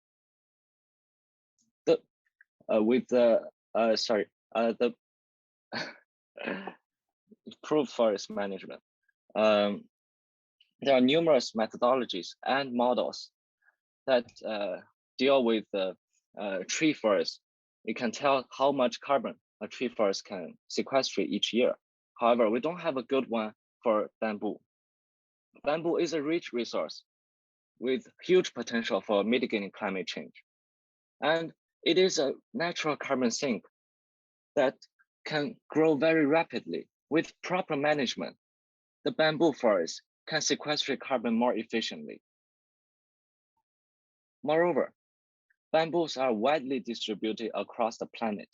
Improved forest management. There are numerous methodologies and models that deal with the tree forest. It can tell how much carbon a tree forest can sequestrate each year. However, we don't have a good one for bamboo. Bamboo is a rich resource with huge potential for mitigating climate change. And it is a natural carbon sink that can grow very rapidly. With proper management, the bamboo forest can sequestrate carbon more efficiently. Moreover, bamboos are widely distributed across the planet.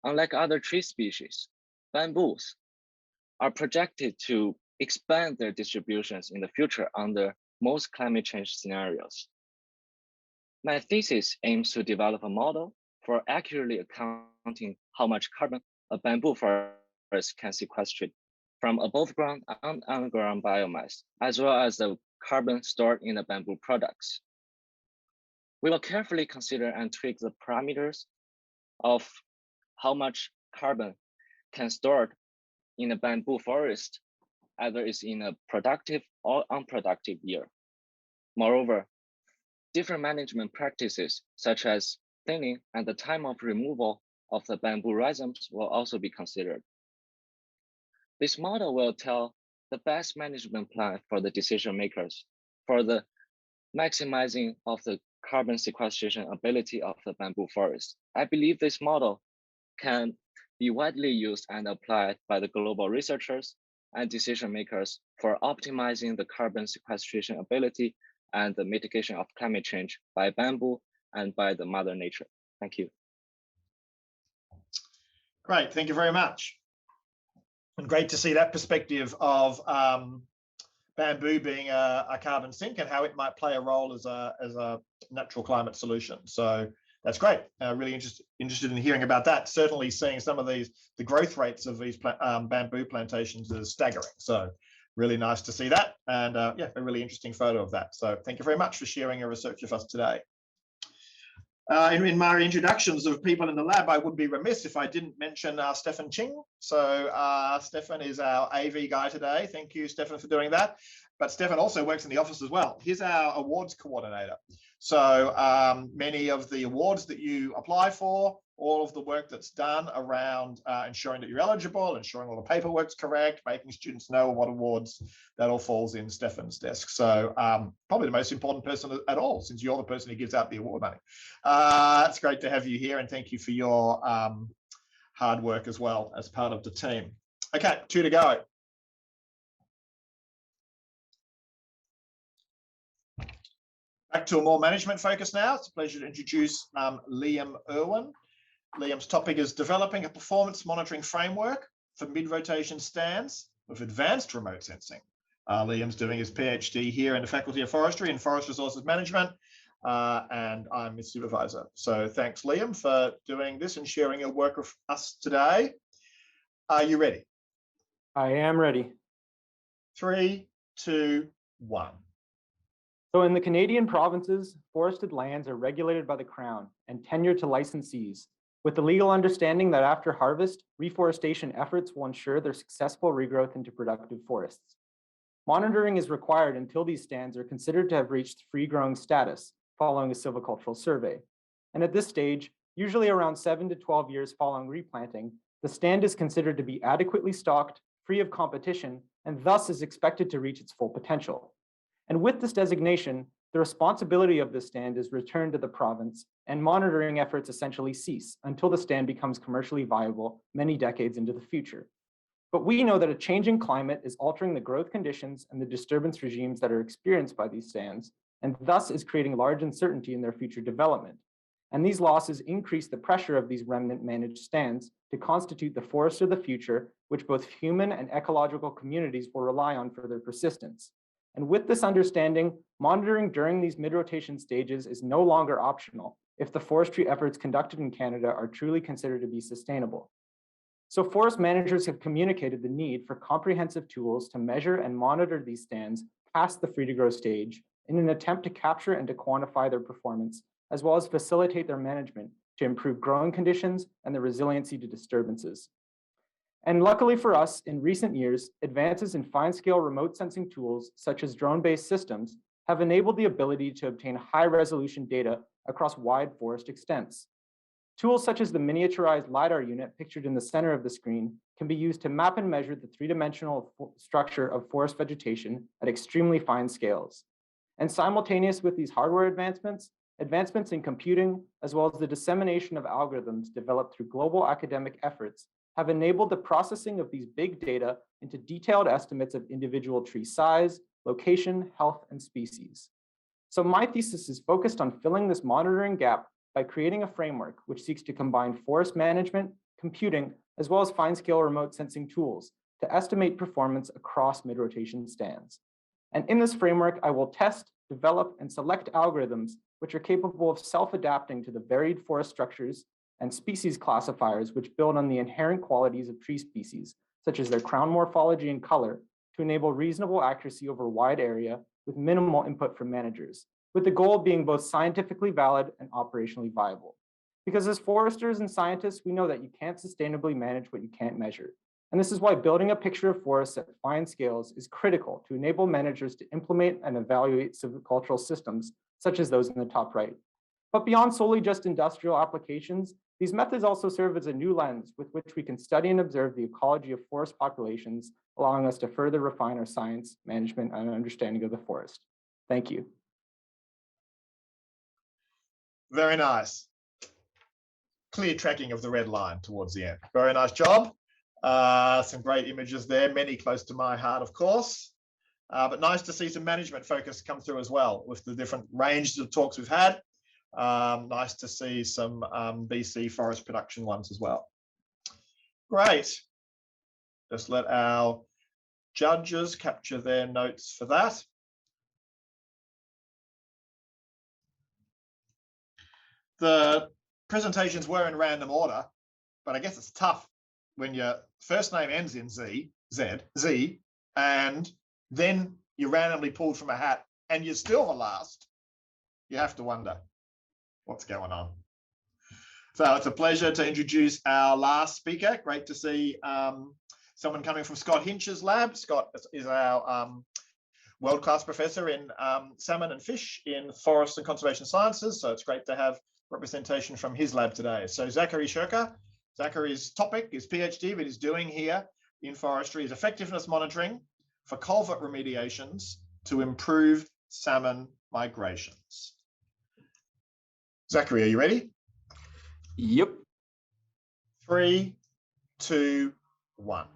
Unlike other tree species, bamboos are projected to expand their distributions in the future under most climate change scenarios. My thesis aims to develop a model for accurately accounting how much carbon a bamboo forest can sequestrate from above ground and underground biomass, as well as the carbon stored in the bamboo products. We will carefully consider and tweak the parameters of how much carbon can stored in a bamboo forest, either it's in a productive or unproductive year. Moreover, different management practices, such as thinning and the time of removal of the bamboo rhizomes will also be considered. This model will tell the best management plan for the decision makers for the maximizing of the carbon sequestration ability of the bamboo forest. I believe this model can be widely used and applied by the global researchers and decision makers for optimizing the carbon sequestration ability and the mitigation of climate change by bamboo and by the mother nature. Thank you. Great, thank you very much. And great to see that perspective of bamboo being a carbon sink and how it might play a role as a natural climate solution. So that's great. Really interested in hearing about that. Certainly seeing some of the growth rates of these bamboo plantations is staggering. So really nice to see that. And yeah, a really interesting photo of that. So thank you very much for sharing your research with us today. In my introductions of people in the lab, I would be remiss if I didn't mention Stefan Ching. So Stefan is our AV guy today. Thank you, Stefan, for doing that. But Stefan also works in the office as well. He's our awards coordinator. So many of the awards that you apply for, all of the work that's done around ensuring that you're eligible, ensuring all the paperwork's correct, making students know what awards, that all falls in Stefan's desk. So probably the most important person at all, since you're the person who gives out the award money. It's great to have you here, and thank you for your hard work as well as part of the team. Okay, 2 to go. Back to a more management focus now. It's a pleasure to introduce Liam Irwin. Liam's topic is developing a performance monitoring framework for mid-rotation stands with advanced remote sensing. Liam's doing his PhD here in the Faculty of Forestry and Forest Resources Management, and I'm his supervisor. So thanks, Liam, for doing this and sharing your work with us today. Are you ready? I am ready. 3, 2, 1. So in the Canadian provinces, forested lands are regulated by the Crown and tenured to licensees, with the legal understanding that after harvest, reforestation efforts will ensure their successful regrowth into productive forests. Monitoring is required until these stands are considered to have reached free-growing status following a silvicultural survey. And at this stage, usually around 7 to 12 years following replanting, the stand is considered to be adequately stocked, free of competition, and thus is expected to reach its full potential. And with this designation, the responsibility of the stand is returned to the province, and monitoring efforts essentially cease until the stand becomes commercially viable many decades into the future. But we know that a changing climate is altering the growth conditions and the disturbance regimes that are experienced by these stands, and thus is creating large uncertainty in their future development. And these losses increase the pressure of these remnant managed stands to constitute the forest of the future, which both human and ecological communities will rely on for their persistence. And with this understanding, monitoring during these mid-rotation stages is no longer optional if the forestry efforts conducted in Canada are truly considered to be sustainable. So forest managers have communicated the need for comprehensive tools to measure and monitor these stands past the free-to-grow stage in an attempt to capture and to quantify their performance, as well as facilitate their management to improve growing conditions and the resiliency to disturbances. And luckily for us, in recent years, advances in fine-scale remote sensing tools, such as drone-based systems, have enabled the ability to obtain high-resolution data across wide forest extents. Tools such as the miniaturized LiDAR unit pictured in the center of the screen can be used to map and measure the three-dimensional structure of forest vegetation at extremely fine scales. And simultaneous with these hardware advancements in computing, as well as the dissemination of algorithms developed through global academic efforts, have enabled the processing of these big data into detailed estimates of individual tree size, location, health, and species. So my thesis is focused on filling this monitoring gap by creating a framework which seeks to combine forest management, computing, as well as fine-scale remote sensing tools to estimate performance across mid-rotation stands. And in this framework, I will test, develop, and select algorithms which are capable of self-adapting to the varied forest structures and species classifiers which build on the inherent qualities of tree species, such as their crown morphology and color, to enable reasonable accuracy over a wide area with minimal input from managers, with the goal of being both scientifically valid and operationally viable. Because as foresters and scientists, we know that you can't sustainably manage what you can't measure. And this is why building a picture of forests at fine scales is critical to enable managers to implement and evaluate silvicultural systems, such as those in the top right. But beyond solely just industrial applications, these methods also serve as a new lens with which we can study and observe the ecology of forest populations, allowing us to further refine our science, management, and understanding of the forest. Thank you. Very nice. Clear tracking of the red line towards the end. Very nice job. Some great images there, many close to my heart, of course. But nice to see some management focus come through as well with the different ranges of talks we've had. Nice to see some BC forest production ones as well. Great. Just let our judges capture their notes for that. The presentations were in random order, but I guess it's tough when your first name ends in Z, and then you're randomly pulled from a hat and you're still the last. You have to wonder what's going on. So it's a pleasure to introduce our last speaker. Great to see someone coming from Scott Hinch's lab. Scott is our world-class professor in salmon and fish in forest and conservation sciences. So it's great to have representation from his lab today. So Zachary Sherker, Zachary's topic, his PhD, what he's doing here in forestry is effectiveness monitoring for culvert remediations to improve salmon migrations. Zachary, are you ready? Yep. 3, 2, 1.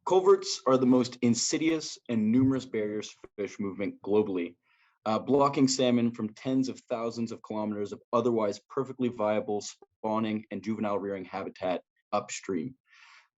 Culverts are the most insidious and numerous barriers for fish movement globally, blocking salmon from tens of thousands of kilometers of otherwise perfectly viable spawning and juvenile rearing habitat upstream.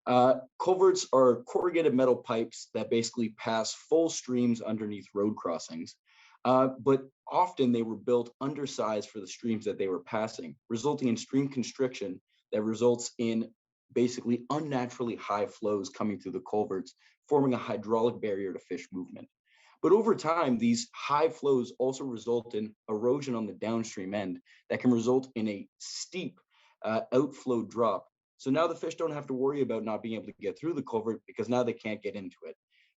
Culverts are corrugated metal pipes that basically pass full streams underneath road crossings, but often they were built undersized for the streams that they were passing, resulting in stream constriction that results in basically unnaturally high flows coming through the culverts, forming a hydraulic barrier to fish movement. But over time, these high flows also result in erosion on the downstream end that can result in a steep outflow drop. So now the fish don't have to worry about not being able to get through the culvert because now they can't get into it.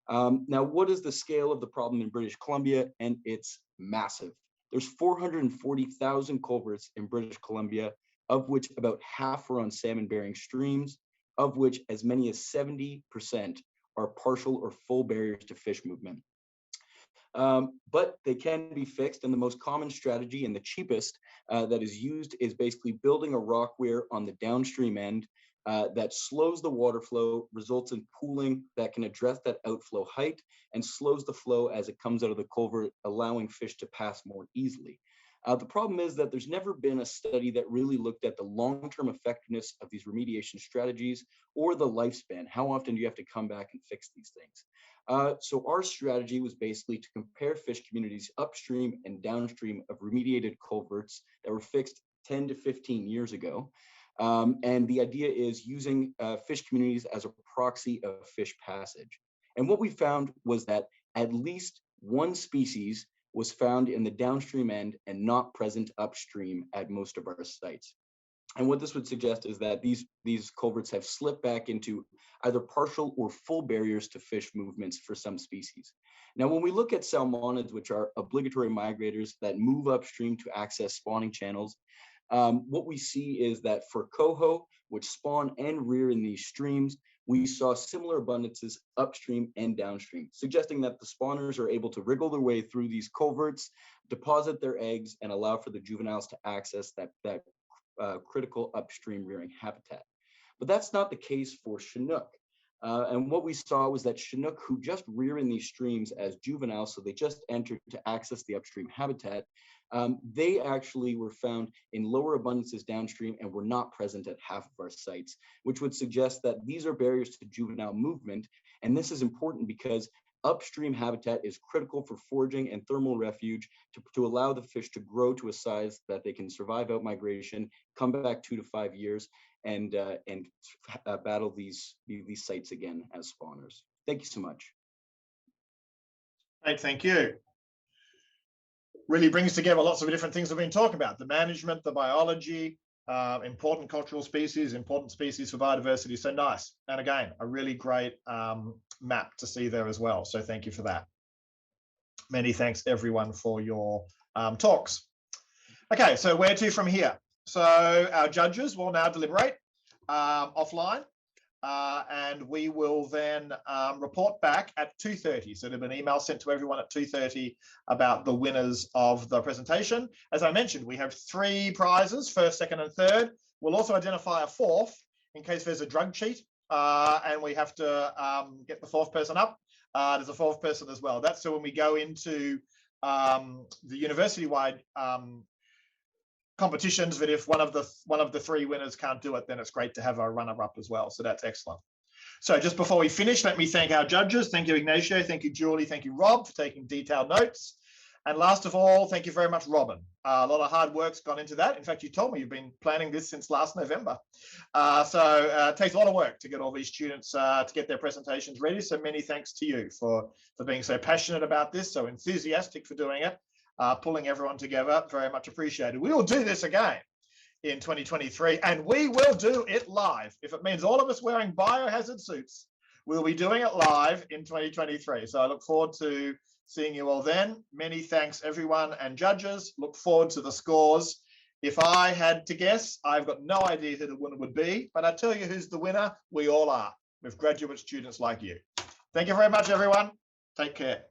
Now, what is the scale of the problem in British Columbia? And it's massive. There's 440,000 culverts in British Columbia, of which about half are on salmon-bearing streams, of which as many as 70% are partial or full barriers to fish movement. But they can be fixed, and the most common strategy and the cheapest that is used is basically building a rock weir on the downstream end that slows the water flow, results in pooling that can address that outflow height, and slows the flow as it comes out of the culvert, allowing fish to pass more easily. The problem is that there's never been a study that really looked at the long-term effectiveness of these remediation strategies or the lifespan. How often do you have to come back and fix these things? So our strategy was basically to compare fish communities upstream and downstream of remediated culverts that were fixed 10 to 15 years ago. And the idea is using fish communities as a proxy of fish passage. And what we found was that at least one species was found in the downstream end and not present upstream at most of our sites. And what this would suggest is that these culverts have slipped back into either partial or full barriers to fish movements for some species. Now, when we look at salmonids, which are obligatory migrators that move upstream to access spawning channels, what we see is that for coho, which spawn and rear in these streams, we saw similar abundances upstream and downstream, suggesting that the spawners are able to wriggle their way through these culverts, deposit their eggs, and allow for the juveniles to access that critical upstream rearing habitat. But that's not the case for Chinook. And what we saw was that Chinook, who just rear in these streams as juveniles, so they just entered to access the upstream habitat, they actually were found in lower abundances downstream and were not present at half of our sites, which would suggest that these are barriers to juvenile movement. And this is important because upstream habitat is critical for foraging and thermal refuge to allow the fish to grow to a size that they can survive out migration, come back 2 to 5 years, and battle these sites again as spawners. Thank you so much. Great, thank you. Really brings together lots of different things we've been talking about: the management, the biology, important cultural species, important species for biodiversity. So nice. And again, a really great map to see there as well. So thank you for that. Many thanks everyone for your talks. Okay, so where to from here? So our judges will now deliberate offline, and we will then report back at 2:30. So there'll be an email sent to everyone at 2:30 about the winners of the presentation. As I mentioned, we have 3 prizes, first, second, and third. We'll also identify a fourth in case there's a drug cheat and we have to get the fourth person up. There's a fourth person as well. That's so when we go into the university-wide competitions, that if one of the 3 winners can't do it, then it's great to have a runner-up as well. So that's excellent. So just before we finish, let me thank our judges. Thank you, Ignacio. Thank you, Julie. Thank you, Rob, for taking detailed notes. And last of all, thank you very much, Robin. A lot of hard work's gone into that. In fact, you told me you've been planning this since last November. So it takes a lot of work to get all these students to get their presentations ready. So many thanks to you for being so passionate about this, so enthusiastic for doing it, pulling everyone together. Very much appreciated. We will do this again in 2023, and we will do it live. If it means all of us wearing biohazard suits, we'll be doing it live in 2023. So I look forward to seeing you all then. Many thanks, everyone and judges. Look forward to the scores. If I had to guess, I've got no idea who the winner would be, but I tell you who's the winner. We all are, with graduate students like you. Thank you very much, everyone. Take care.